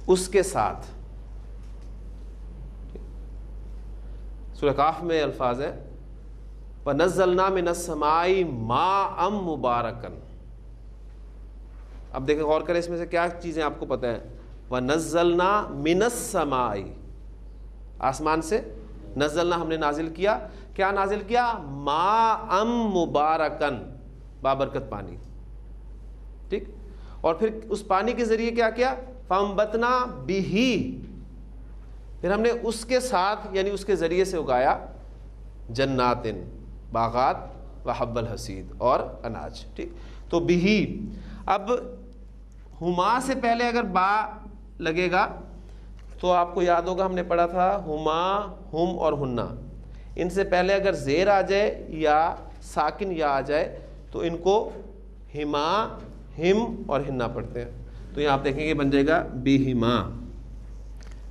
اس کے ساتھ. سورہ کاف میں الفاظ ہے وَنَزَّلْنَا مِنَ السَّمَاءِ مَاءً مُبَارَكًا. اب دیکھیں غور کریں اس میں سے کیا چیزیں آپ کو پتہ ہیں. وَنَزَّلْنَا مِنَ السَّمَاءِ, آسمان سے. نزلنا ہم نے نازل کیا. کیا نازل کیا؟ مَاءً مُبَارَكًا, بابرکت پانی. ٹھیک, اور پھر اس پانی کے ذریعے کیا کیا؟ فَأَنبَتْنَا بِهِ, پھر ہم نے اس کے ساتھ یعنی اس کے ذریعے سے اگایا جناتن, باغات, وحب الحسید, اور اناج. ٹھیک, تو بھی. اب ہما سے پہلے اگر با لگے گا تو آپ کو یاد ہوگا ہم نے پڑھا تھا ہما, ہم اور ہننا. ان سے پہلے اگر زیر آ جائے یا ساکن یا آ جائے تو ان کو ہما, ہم اور ہننا پڑھتے ہیں. تو یہاں آپ دیکھیں گے بن جائے گا بیہما,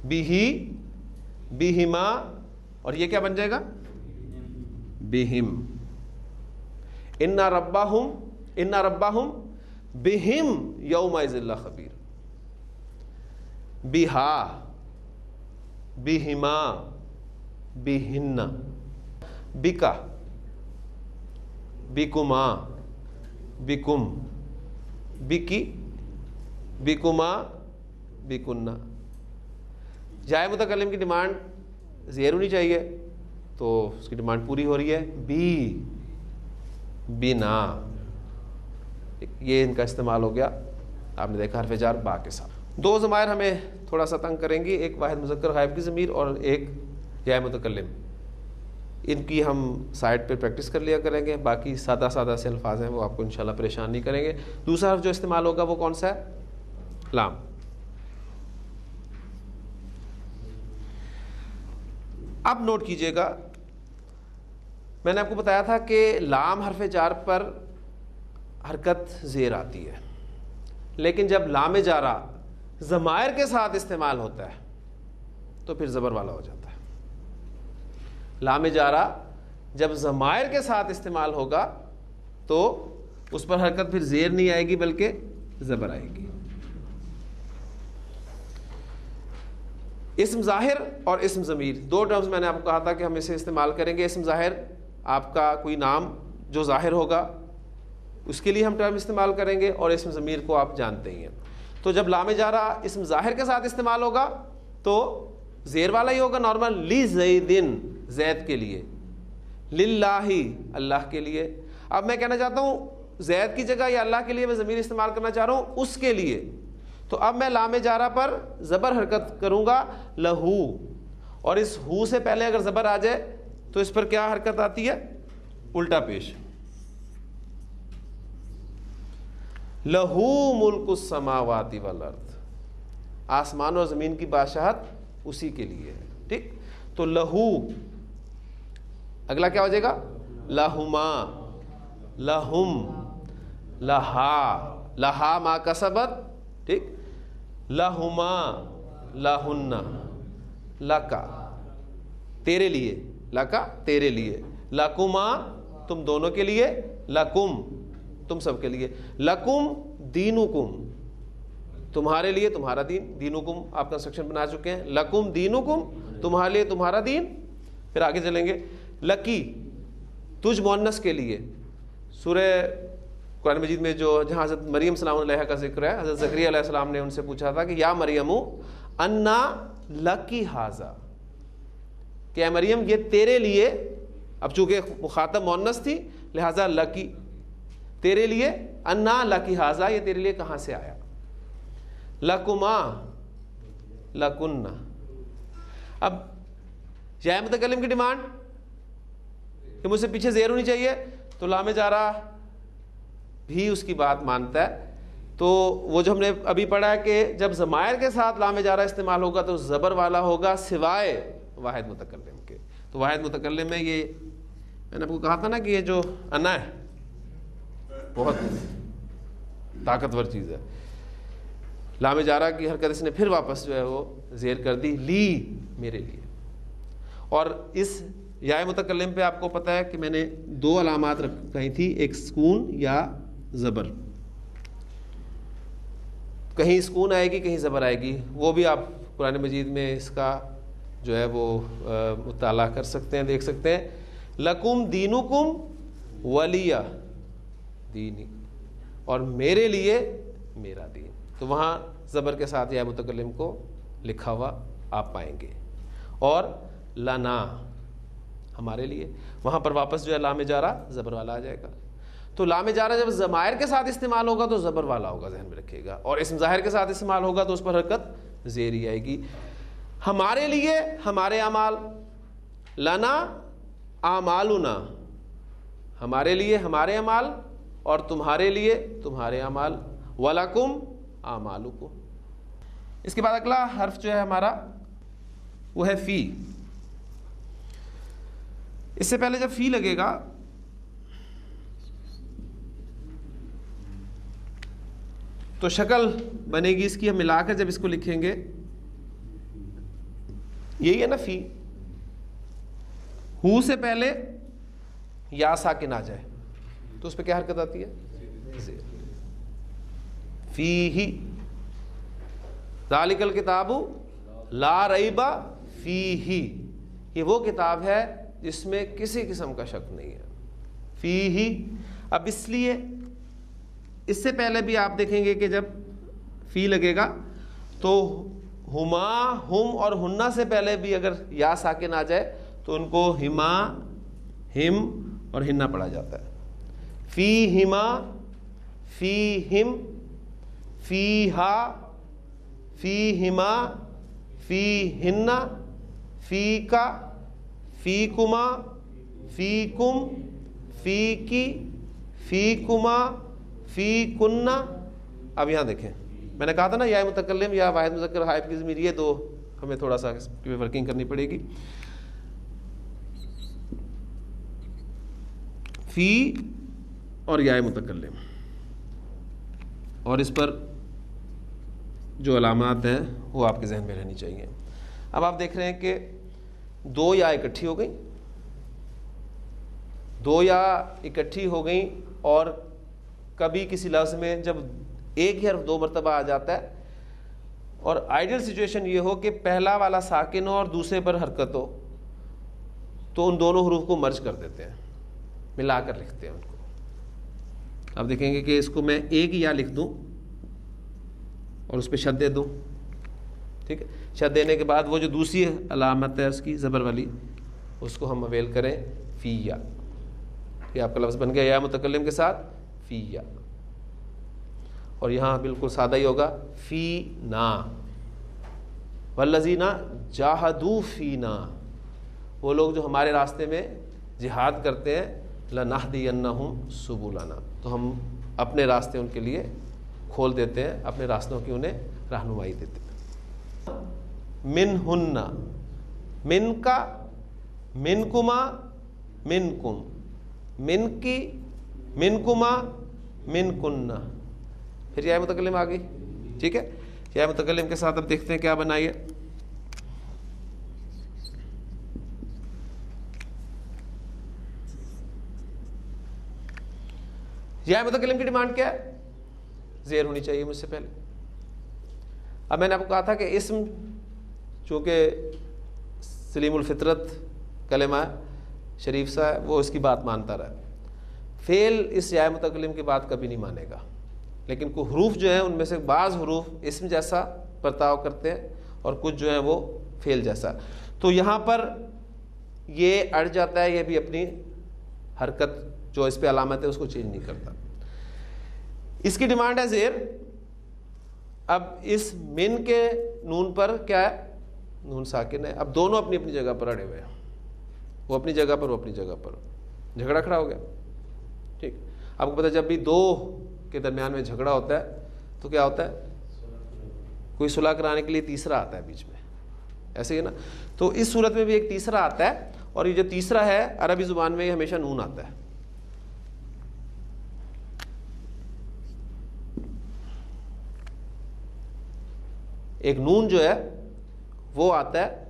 بیہی, بیہما, اور یہ کیا بن جائے گا؟ بہم. اِنَّا رَبَّهُمْ بِهِمْ يَوْمَئِذٍ لَخَبِيرٌ. بِہا, بِہِمَا, بِہِنَّ, بِکَا, بِکُمَا, بِکُم, بِکی, بِکُمَا, بِکُنَّ. جائے متکلم کی ڈیمانڈ زیر ہونی چاہیے تو اس کی ڈیمانڈ پوری ہو رہی ہے. بی, بنا, یہ ان کا استعمال ہو گیا. آپ نے دیکھا حرف جر با کے ساتھ. دو ضمائر ہمیں تھوڑا سا تنگ کریں گی, ایک واحد مذکر غائب کی ضمیر اور ایک جائے متکلم. ان کی ہم سائٹ پہ پریکٹس کر لیا کریں گے. باقی سادہ سادہ سے الفاظ ہیں وہ آپ کو انشاءاللہ پریشان نہیں کریں گے. دوسرا حرف جو استعمال ہوگا وہ کون سا ہے؟ لام. اب نوٹ کیجئے گا, میں نے آپ کو بتایا تھا کہ لام حرف جار پر حرکت زیر آتی ہے, لیکن جب لام جارہ ضمائر کے ساتھ استعمال ہوتا ہے تو پھر زبر والا ہو جاتا ہے. لام جارہ جب ضمائر کے ساتھ استعمال ہوگا تو اس پر حرکت پھر زیر نہیں آئے گی بلکہ زبر آئے گی. اسم ظاہر اور اسم ضمیر, دو ٹرمز میں نے آپ کو کہا تھا کہ ہم اسے استعمال کریں گے. اسم ظاہر آپ کا کوئی نام جو ظاہر ہوگا اس کے لیے ہم ٹرم استعمال کریں گے, اور اسم ضمیر کو آپ جانتے ہی ہیں. تو جب لام جارہ اسم ظاہر کے ساتھ استعمال ہوگا تو زیر والا ہی ہوگا نارمل. لی زیدن, زید کے لیے. للہ, اللہ کے لیے. اب میں کہنا چاہتا ہوں زید کی جگہ یا اللہ کے لیے میں ضمیر استعمال کرنا چاہ رہا ہوں اس کے لیے, تو اب میں لام جارہ پر زبر حرکت کروں گا لہو, اور اس ہو سے پہلے اگر زبر آ جائے تو اس پر کیا حرکت آتی ہے؟ الٹا پیش. لہو ملک السماوات والارض, آسمان اور زمین کی بادشاہت اسی کے لیے ہے. ٹھیک, تو لہو, اگلا کیا ہو جائے گا؟ لہما, لہم, لہا, لہا ما کسبت. ٹھیک, لہما, لہن, لکا, تیرے لیے, لکا تیرے لیے, لکما تم دونوں کے لیے, لکم تم سب کے لیے, لکم دینکم تمہارے لیے تمہارا دین, دینکم آپ کنسٹرکشن بنا چکے ہیں, لکم دینکم تمہارے لیے تمہارا دین. پھر آگے چلیں گے. لکی تجھ مؤنث کے لیے. سورہ قرآن مجید میں جو جہاں حضرت مریم سلام علیہ کا ذکر ہے, حضرت زکریا علیہ السلام نے ان سے پوچھا تھا کہ یا مریم انا لکی ھذا, کہ اے مریم یہ تیرے لیے, اب چونکہ مخاطب مؤنث تھی لہذا لکی, تیرے لیے, انا لکی ھذا یہ تیرے لیے کہاں سے آیا. لکما لکنہ. اب یا متکلم کی ڈیمانڈ کہ مجھ سے پیچھے زیر ہونی چاہیے, تو لام جارہ بھی اس کی بات مانتا ہے. تو وہ جو ہم نے ابھی پڑھا ہے کہ جب ضمائر کے ساتھ لام جارہ استعمال ہوگا تو زبر والا ہوگا سوائے واحد متکلم کے. تو واحد متکلم میں یہ میں نے آپ کو کہا تھا نا کہ یہ جو انا ہے بہت طاقتور چیز ہے. لام جارہ کی حرکت اس نے پھر واپس جو ہے وہ زیر کر دی, لی میرے لیے. اور اس یا متکلم پہ آپ کو پتہ ہے کہ میں نے دو علامات کہی تھی, ایک سکون یا زبر. کہیں سکون آئے گی کہیں زبر آئے گی, وہ بھی آپ قرآن مجید میں اس کا جو ہے وہ مطالعہ کر سکتے ہیں, دیکھ سکتے ہیں. لکم دینکم ولی دینی, اور میرے لیے میرا دین. تو وہاں زبر کے ساتھ یا متکلم کو لکھا ہوا آپ پائیں گے. اور لنا ہمارے لیے, وہاں پر واپس جو ہے لام جارہ زبر والا آ جائے گا. تو لام جارہ جب ضمائر کے ساتھ استعمال ہوگا تو زبر والا ہوگا, ذہن میں رکھیے گا. اور اسم ظاہر کے ساتھ استعمال ہوگا تو اس پر حرکت زیری آئے گی. ہمارے لیے ہمارے اعمال, لنا اعمالنا, ہمارے لیے ہمارے اعمال اور تمہارے لیے تمہارے اعمال. ولکم اعمالکم. اس کے بعد اگلا حرف جو ہے ہمارا وہ ہے فی. اس سے پہلے جب فی لگے گا تو شکل بنے گی اس کی, ہم ملا کر جب اس کو لکھیں گے یہی ہے نا فی. ہو سے پہلے یا ساکن آ جائے تو اس پہ کیا حرکت آتی ہے؟ زیر. فی ہی ذالک الکتاب لا ریب فیہ, یہ وہ کتاب ہے جس میں کسی قسم کا شک نہیں ہے. فی ہی. اب اس لیے اس سے پہلے بھی آپ دیکھیں گے کہ جب فی لگے گا تو ہما, ہم اور ہنہ سے پہلے بھی اگر یا ساکن آ جائے تو ان کو ہما, ہم اور ہنہ پڑھا جاتا ہے. فی ہما, فی ہم, فی ہا, فی ہما, فی ہنہ, فی کا, فی کما, فی کم, فی کی, فی کما, فی کنہ. اب یہاں دیکھیں میں نے کہا تھا نا یا متکلم یا واحد مذکر غائب کی ضمیر, یہ دو ہمیں تھوڑا سا اس پہ ورکنگ کرنی پڑے گی. فی اور یا متکلم, اور اس پر جو علامات ہیں وہ آپ کے ذہن میں رہنی چاہیے. اب آپ دیکھ رہے ہیں کہ دو یا اکٹھی ہو گئیں, دو یا اکٹھی ہو گئیں, اور کبھی کسی لفظ میں جب ایک ہی حرف دو مرتبہ آ جاتا ہے اور آئیڈیل سچویشن یہ ہو کہ پہلا والا ساکن ہو اور دوسرے پر حرکت ہو, تو ان دونوں حروف کو مرج کر دیتے ہیں, ملا کر لکھتے ہیں ان کو. اب دیکھیں گے کہ اس کو میں ایک یا لکھ دوں اور اس پہ شد دے دوں, ٹھیک ہے. شد دینے کے بعد وہ جو دوسری علامت ہے اس کی زبر والی, اس کو ہم اویل کریں فی یا. یہ آپ کا لفظ بن گیا یا متکلم کے ساتھ فی یا. اور یہاں بالکل سادہ ہی ہوگا فی نا, والذین جاہدوا فینا, وہ لوگ جو ہمارے راستے میں جہاد کرتے ہیں, لنہدینہم سبلنا, تو ہم اپنے راستے ان کے لیے کھول دیتے ہیں, اپنے راستوں کی انہیں رہنمائی دیتے ہیں. من ہن, من کا, من کما, من کم, من کی, من کما, من کنہ. پھر یا متکلم آ گئی, ٹھیک ہے. یا متکلم کے ساتھ اب دیکھتے ہیں کیا بنائیے. یا متکلم کی ڈیمانڈ کیا ہے؟ زیر ہونی چاہیے مجھ سے پہلے. اب میں نے آپ کو کہا تھا کہ اسم چونکہ سلیم الفطرت کلمہ شریف سا ہے، وہ اس کی بات مانتا رہا. فعل اس جائے متکلم کی بات کبھی نہیں مانے گا. لیکن کوئی حروف جو ہیں ان میں سے بعض حروف اسم جیسا برتاؤ کرتے ہیں اور کچھ جو ہیں وہ فعل جیسا. تو یہاں پر یہ اڑ جاتا ہے، یہ بھی اپنی حرکت جو اس پہ علامت ہے اس کو چینج نہیں کرتا. اس کی ڈیمانڈ ہے زیر. اب اس من کے نون پر کیا ہے؟ نون ساکن ہے. اب دونوں اپنی اپنی جگہ پر اڑے ہوئے ہیں، وہ اپنی جگہ پر، وہ اپنی جگہ پر. جھگڑا کھڑا ہو گیا. ٹھیک، آپ کو پتہ جب بھی دو کے درمیان میں جھگڑا ہوتا ہے تو کیا ہوتا ہے؟ کوئی صلح کرانے کے لیے تیسرا آتا ہے بیچ میں، ایسے ہی نا. تو اس صورت میں بھی ایک تیسرا آتا ہے، اور یہ جو تیسرا ہے عربی زبان میں یہ ہمیشہ نون آتا ہے. ایک نون جو ہے وہ آتا ہے،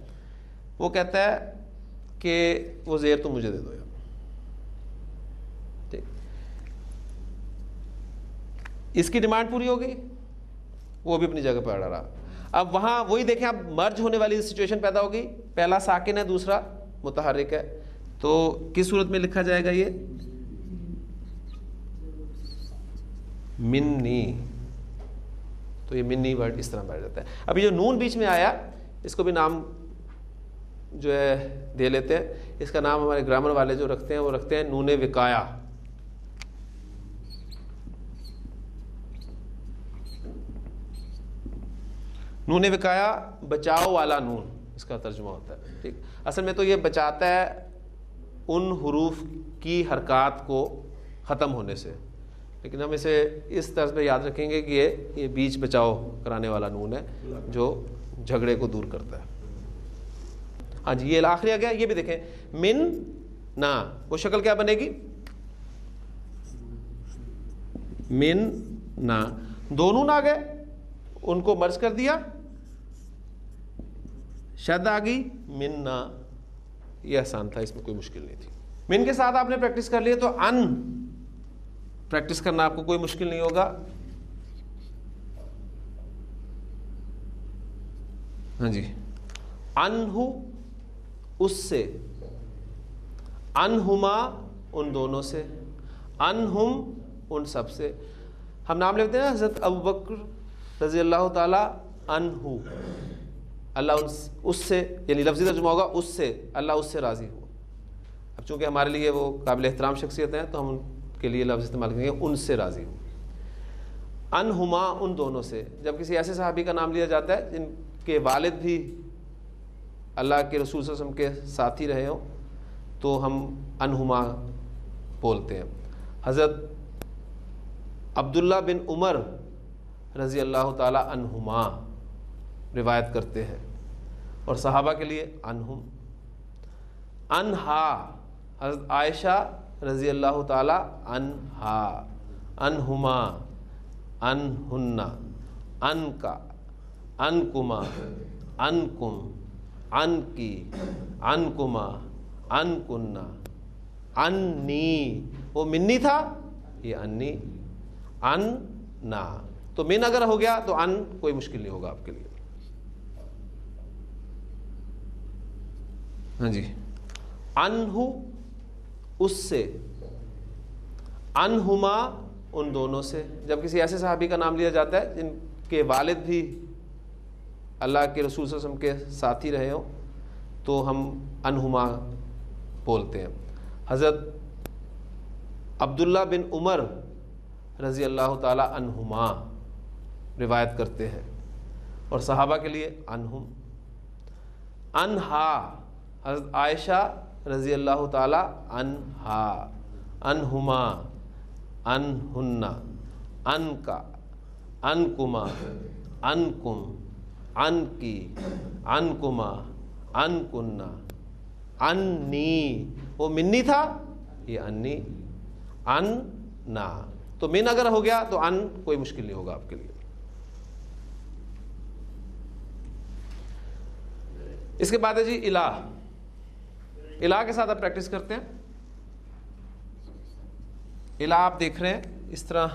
وہ کہتا ہے کہ وہ زیر تو مجھے دے دو یار. ٹھیک، اس کی ڈیمانڈ پوری ہو گئی، وہ بھی اپنی جگہ پہ اڑا رہا. اب وہاں وہی دیکھیں، اب مرج ہونے والی سچویشن پیدا ہوگی. پہلا ساکن ہے، دوسرا متحرک ہے. تو کس صورت میں لکھا جائے گا؟ یہ منی. تو یہ منی ورڈ اس طرح بیٹھ جاتا ہے. اب یہ جو نون بیچ میں آیا اس کو بھی نام جو ہے دے لیتے ہیں. اس کا نام ہمارے گرامر والے جو رکھتے ہیں وہ رکھتے ہیں نون وقایا. نون وقایا بچاؤ والا نون اس کا ترجمہ ہوتا ہے. ٹھیک، اصل میں تو یہ بچاتا ہے ان حروف کی حرکات کو ختم ہونے سے، لیکن ہم اسے اس طرز پہ یاد رکھیں گے کہ یہ بیچ بچاؤ کرانے والا نون ہے جو جھگڑے کو دور کرتا ہے. ہاں جی، یہ آخری آ گیا. یہ بھی دیکھیں من نا، وہ شکل کیا بنے گی؟ من نا. دو نون آ گئے، ان کو مرج کر دیا، شد آ گئی، من نا. یہ آسان تھا، اس میں کوئی مشکل نہیں تھی. من کے ساتھ آپ نے پریکٹس کر لی تو ان پریکٹس کرنا آپ کو کوئی مشکل نہیں ہوگا. ہاں جی، انہو اس سے، انہما ان دونوں سے، انہم ان سب سے. ہم نام لیتے ہیں حضرت ابوبکر رضی اللہ تعالی عنہ. اللہ اس سے، یعنی لفظی ترجمہ ہوگا اس سے، اللہ اس سے راضی ہو. اب چونکہ ہمارے لیے وہ قابل احترام شخصیت ہیں تو ہم ان کے لیے لفظ استعمال کریں گے ان سے راضی ہو. انہما ان دونوں سے. جب کسی ایسے صحابی کا نام لیا جاتا ہے جن کے والد بھی اللہ کے رسول صلی اللہ علیہ وسلم کے ساتھی رہے ہوں تو ہم انہما بولتے ہیں. حضرت عبداللہ بن عمر رضی اللہ تعالی عنہما روایت کرتے ہیں، اور صحابہ کے لیے انہم. انہا حضرت عائشہ رضی اللہ تعالی عنہا، انہما، انہن، انکا، انکما، انکم، انکی، انکما، انکنا، انی. وہ منی تھا، یہ انی، اننا. تو من اگر ہو گیا تو ان کوئی مشکل نہیں ہوگا آپ کے لیے. ہاں جی، انہو اس سے، انہما ان دونوں سے. جب کسی ایسے صحابی کا نام لیا جاتا ہے جن کے والد بھی اللہ کے رسول صلی اللہ علیہ وسلم کے ساتھی رہے ہوں تو ہم انہما بولتے ہیں. حضرت عبداللہ بن عمر رضی اللہ تعالی عنہما روایت کرتے ہیں، اور صحابہ کے لیے انہم. انہا حضرت عائشہ رضی اللہ تعالی عنہا، انہما، انہن، انکا، انکما، انکم، انکی، انکما، انکنا، انی. وہ منی تھا، یہ انی، اننا. تو من اگر ہو گیا تو ان کوئی مشکل نہیں ہوگا آپ کے لیے. اس کے بعد ہے جی الہ. الہ کے ساتھ آپ پریکٹس کرتے ہیں. الہ آپ دیکھ رہے ہیں اس طرح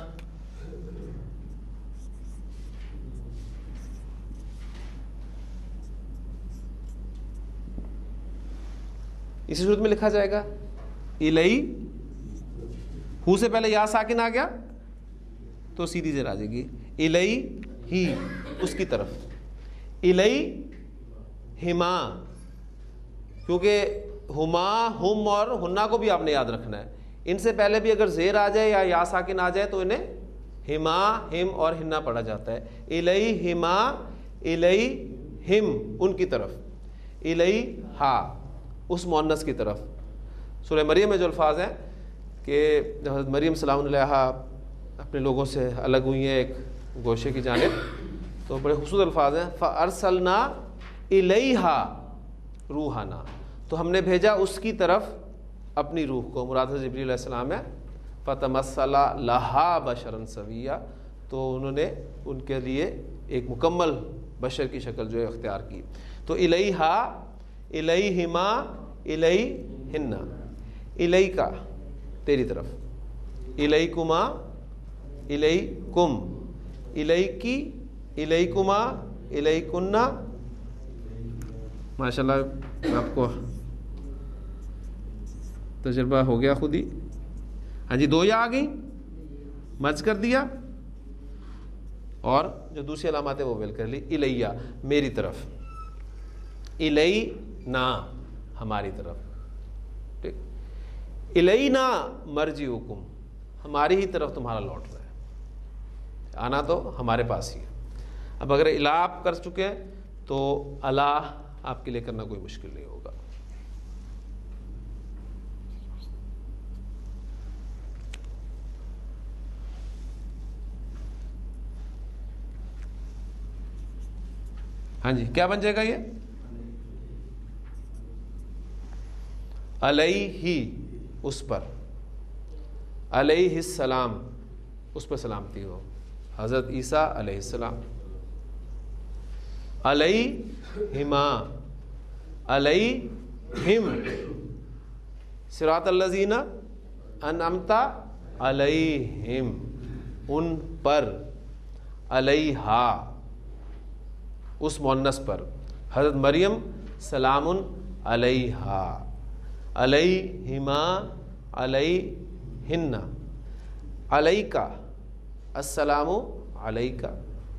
اسی صورت میں لکھا جائے گا الی، ہو سے پہلے یا ساکن آ گیا تو سیدھی زیر آ جائے گی الی ہی، اس کی طرف، الی ہما، کیونکہ ہما، ہم اور ہنہ کو بھی آپ نے یاد رکھنا ہے، ان سے پہلے بھی اگر زیر آ جائے یا ساکن آ جائے تو انہیں ہما، ہم اور ہنہ پڑھا جاتا ہے۔ الی ہما، الی ہم، ان کی طرف، الی ہا، اس مؤنث کی طرف۔ سورہ مریم میں جو الفاظ ہیں کہ حضرت مریم سلام علیہا اپنے لوگوں سے الگ ہوئی ہیں ایک گوشے کی جانب، تو بڑے خوبصورت الفاظ ہیں، فَأَرْسَلْنَا إِلَيْهَا رُوحَنَا، تو ہم نے بھیجا اس کی طرف اپنی روح کو، مراد حضرت جبریل علیہ السلام ہے، فَتَمَثَّلَ لَهَا بَشَرًا سَوِيًّا، تو انہوں نے ان کے لیے ایک مکمل بشر کی شکل جو ہے اختیار کی۔ تو الیہا، الیہما، الیہن، الیکا تیری طرف، الیکما، الیکم، الیکی، الیکما، الیکنہ۔ ماشاءاللہ آپ کو تجربہ ہو گیا خود ہی۔ ہاں جی، 2 یا آ گئی، مرج کر دیا، اور جو دوسری علامات ہے وہ ویل کر لی، الیہ میری طرف، الینا ہماری طرف، ٹھیک، الینا مرجعکم ہماری ہی طرف تمہارا لوٹنا ہے، آنا تو ہمارے پاس ہی ہے۔ اب اگر الا آپ کر چکے تو الا آپ کے لیے کرنا کوئی مشکل نہیں ہوگا۔ ہاں جی، کیا بن جائے گا یہ؟ علیہ، اس پر، علیہ السلام، اس پر سلامتی ہو، حضرت عیسیٰ علیہ السلام، علیہما، علیہم، صراط الذین انعمت علیہم، ان پر، علیہا اس مؤنث پر، حضرت مریم سلام علیہا، علیہما، علیہن، علیکا السلام علیکا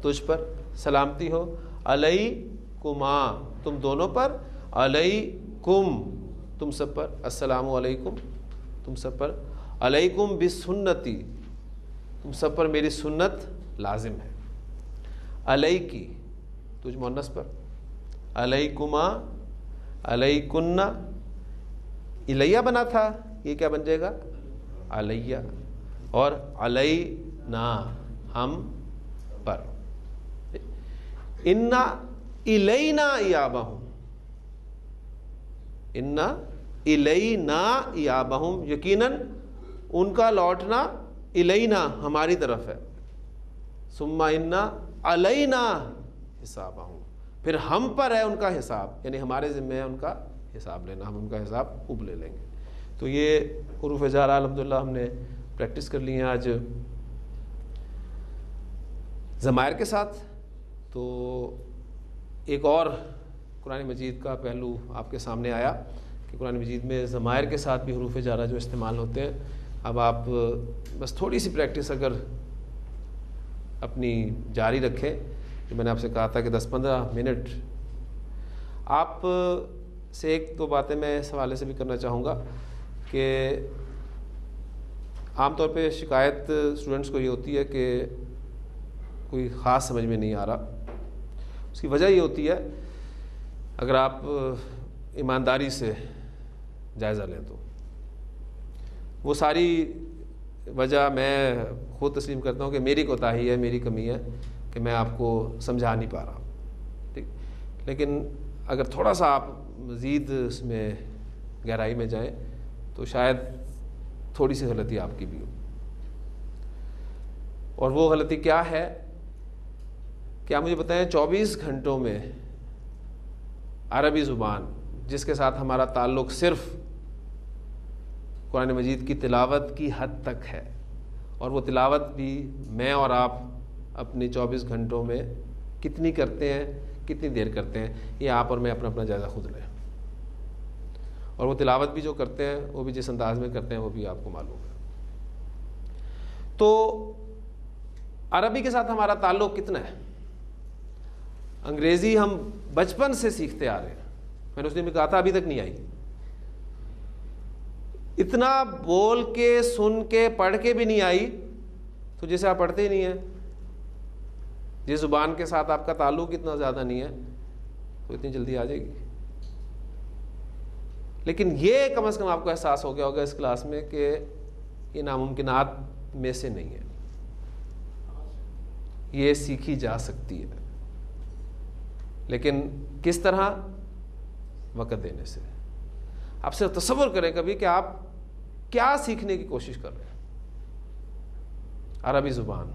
تجھ پر سلامتی ہو، علیکما تم دونوں پر، علیکم تم سب پر، السلام علیکم تم سب پر، علیکم بسنتی تم سب پر میری سنت لازم ہے، علیکی تجھ مؤنث پر، علیکما، علیکنہ، الیہ بنا تھا، یہ کیا بن جائے گا؟ علیہ، اور علینا ہم پر، انا الینا ایابہم، انا الینا ایابہم یقیناً ان کا لوٹنا الینا ہماری طرف ہے، ثم انا علینا حسابہم پھر ہم پر ہے ان کا حساب، یعنی ہمارے ذمہ ہے ان کا حساب لینا، ہم ان کا حساب خوب لے لیں گے۔ تو یہ حروف جارہ الحمدللہ ہم نے پریکٹس کر لی ہیں آج ضمائر کے ساتھ۔ تو ایک اور قرآن مجید کا پہلو آپ کے سامنے آیا کہ قرآن مجید میں ضمائر کے ساتھ بھی حروف جارہ جو استعمال ہوتے ہیں، اب آپ بس تھوڑی سی پریکٹس اگر اپنی جاری رکھیں، جو میں نے آپ سے کہا تھا کہ 10-15 منٹ، آپ سے ایک دو باتیں میں اس حوالے سے بھی کرنا چاہوں گا کہ عام طور پہ شکایت اسٹوڈنٹس کو یہ ہوتی ہے کہ کوئی خاص سمجھ میں نہیں آ رہا۔ اس کی وجہ یہ ہوتی ہے، اگر آپ ایمانداری سے جائزہ لیں تو وہ ساری وجہ میں خود تسلیم کرتا ہوں کہ میری کوتاہی ہے، میری کمی ہے کہ میں آپ کو سمجھا نہیں پا رہا، ٹھیک۔ لیکن اگر تھوڑا سا آپ مزید اس میں گہرائی میں جائیں تو شاید تھوڑی سی غلطی آپ کی بھی ہو، اور وہ غلطی کیا ہے؟ کیا مجھے بتائیں 24 گھنٹوں میں عربی زبان جس کے ساتھ ہمارا تعلق صرف قرآن مجید کی تلاوت کی حد تک ہے، اور وہ تلاوت بھی میں اور آپ اپنی 24 گھنٹوں میں کتنی کرتے ہیں، کتنی دیر کرتے ہیں، یہ آپ اور میں اپنا اپنا جائزہ خود لیں۔ اور وہ تلاوت بھی جو کرتے ہیں وہ بھی جس انداز میں کرتے ہیں وہ بھی آپ کو معلوم ہے۔ تو عربی کے ساتھ ہمارا تعلق کتنا ہے؟ انگریزی ہم بچپن سے سیکھتے آ رہے ہیں، میں نے اس دن بھی کہا تھا ابھی تک نہیں آئی، اتنا بول کے سن کے پڑھ کے بھی نہیں آئی، تو جیسے آپ پڑھتے ہی نہیں ہیں، جس زبان کے ساتھ آپ کا تعلق اتنا زیادہ نہیں ہے تو اتنی جلدی آ جائے گی۔ لیکن یہ کم از کم آپ کو احساس ہو گیا ہوگا اس کلاس میں کہ یہ ناممکنات میں سے نہیں ہے، یہ سیکھی جا سکتی ہے، لیکن کس طرح؟ وقت دینے سے۔ آپ صرف تصور کریں کبھی کہ آپ کیا سیکھنے کی کوشش کر رہے ہیں۔ عربی زبان،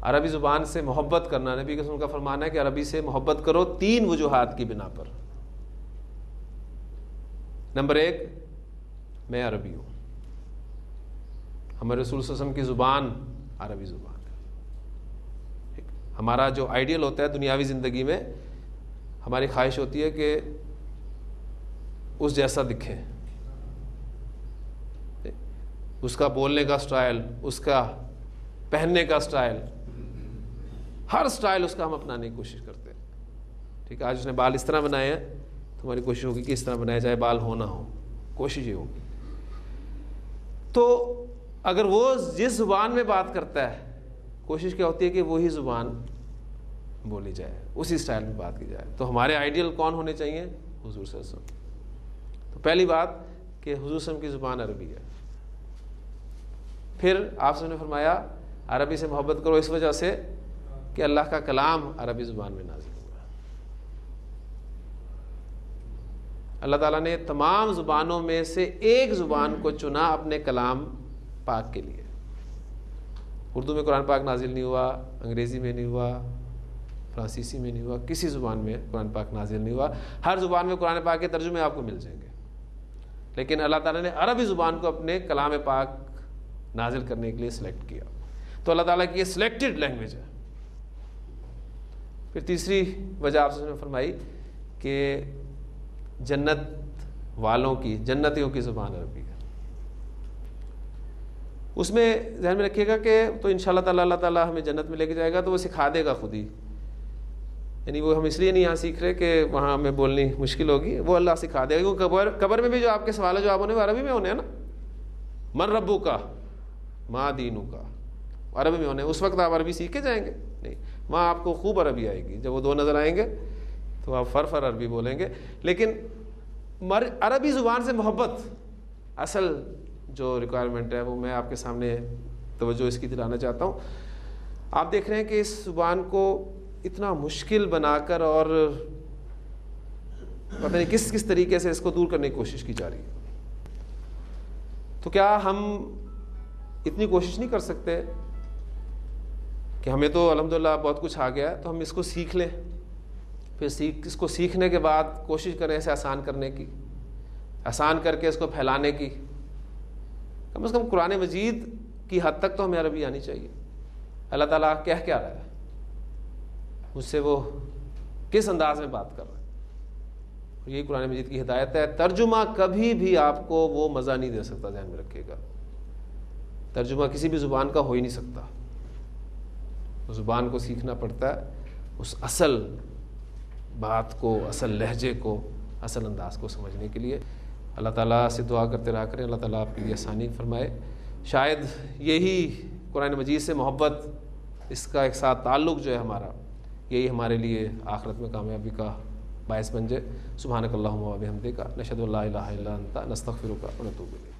عربی زبان سے محبت کرنا، نبی کے رسول کا فرمان ہے کہ عربی سے محبت کرو 3 وجوہات کی بنا پر۔ نمبر 1، میں عربی ہوں، ہمارے رسول صلی اللہ علیہ وسلم کی زبان عربی زبان ہے۔ ہمارا جو آئیڈیل ہوتا ہے دنیاوی زندگی میں، ہماری خواہش ہوتی ہے کہ اس جیسا دکھیں، اس کا بولنے کا سٹائل، اس کا پہننے کا سٹائل، ہر سٹائل اس کا ہم اپنانے کی کوشش کرتے ہیں۔ ٹھیک ہے، آج اس نے بال اس طرح بنائے ہیں تو ہماری کوشش ہوگی کہ اس طرح بنایا جائے، بال ہو نہ ہو، کوشش یہ ہوگی۔ تو اگر وہ جس زبان میں بات کرتا ہے، کوشش کیا ہوتی ہے کہ وہی زبان بولی جائے، اسی سٹائل میں بات کی جائے۔ تو ہمارے آئیڈیل کون ہونے چاہیے؟ حضور صلی اللہ علیہ وسلم۔ تو پہلی بات کہ حضور صلی اللہ علیہ وسلم کی زبان عربی ہے۔ پھر آپ سے نے فرمایا عربی سے محبت کرو اس وجہ سے کہ اللہ کا کلام عربی زبان میں نازل ہوا۔ اللہ تعالیٰ نے تمام زبانوں میں سے ایک زبان کو چنا اپنے کلام پاک کے لیے۔ اردو میں قرآن پاک نازل نہیں ہوا، انگریزی میں نہیں ہوا، فرانسیسی میں نہیں ہوا، کسی زبان میں قرآن پاک نازل نہیں ہوا۔ ہر زبان میں قرآن پاک کے ترجمے آپ کو مل جائیں گے، لیکن اللہ تعالیٰ نے عربی زبان کو اپنے کلام پاک نازل کرنے کے لیے سلیکٹ کیا۔ تو اللہ تعالیٰ کی یہ سلیکٹڈ لینگویج ہے۔ پھر تیسری وجہ آپ سے فرمائی کہ جنت والوں کی، جنتیوں کی زبان عربی ہے۔ اس میں ذہن میں رکھیے گا کہ تو انشاءاللہ تعالیٰ اللہ تعالیٰ ہمیں جنت میں لے کے جائے گا تو وہ سکھا دے گا خود ہی، یعنی وہ ہم اس لیے نہیں یہاں سیکھ رہے کہ وہاں ہمیں بولنی مشکل ہوگی، وہ اللہ سکھا دے گا۔ کیونکہ قبر میں بھی جو آپ کے سوال جواب ہونے وہ عربی میں ہونے ہیں نا، من ربو کا ما دینو کا، عربی میں ہونے۔ اس وقت آپ عربی سیکھ کے جائیں گے نہیں، وہاں آپ کو خوب عربی آئے گی۔ جب وہ 2 نظر آئیں گے تو آپ فر عربی بولیں گے۔ لیکن عربی زبان سے محبت اصل جو ریکوائرمنٹ ہے وہ میں آپ کے سامنے توجہ اس کی دلانا چاہتا ہوں۔ آپ دیکھ رہے ہیں کہ اس زبان کو اتنا مشکل بنا کر اور پتہ نہیں کس طریقے سے اس کو دور کرنے کی کوشش کی جا رہی ہے۔ تو کیا ہم اتنی کوشش نہیں کر سکتے کہ ہمیں تو الحمدللہ بہت کچھ آ گیا ہے تو ہم اس کو سیکھ لیں، پھر اس کو سیکھنے کے بعد کوشش کریں اسے آسان کرنے کی، آسان کر کے اس کو پھیلانے کی۔ کم از کم قرآن مجید کی حد تک تو ہمیں عربی آنی چاہیے۔ اللہ تعالیٰ کہہ کیا رہا ہے، مجھ سے وہ کس انداز میں بات کر رہا ہے، اور یہی قرآن مجید کی ہدایت ہے۔ ترجمہ کبھی بھی آپ کو وہ مزہ نہیں دے سکتا، ذہن میں رکھیے گا۔ ترجمہ کسی بھی زبان کا ہو ہی نہیں سکتا، اس زبان کو سیکھنا پڑتا ہے، اس اصل بات کو، اصل لہجے کو، اصل انداز کو سمجھنے کے لیے۔ اللہ تعالیٰ سے دعا کرتے رہا کریں، اللہ تعالیٰ آپ کے لیے آسانی فرمائے۔ شاید یہی قرآن مجید سے محبت، اس کا ایک ساتھ تعلق جو ہے ہمارا، یہی ہمارے لیے آخرت میں کامیابی کا باعث بن جائے۔ سبحانک اللہم و بحمدک، نشہد ان لا الہ الا انت، نستغفرک و نتوب الیک۔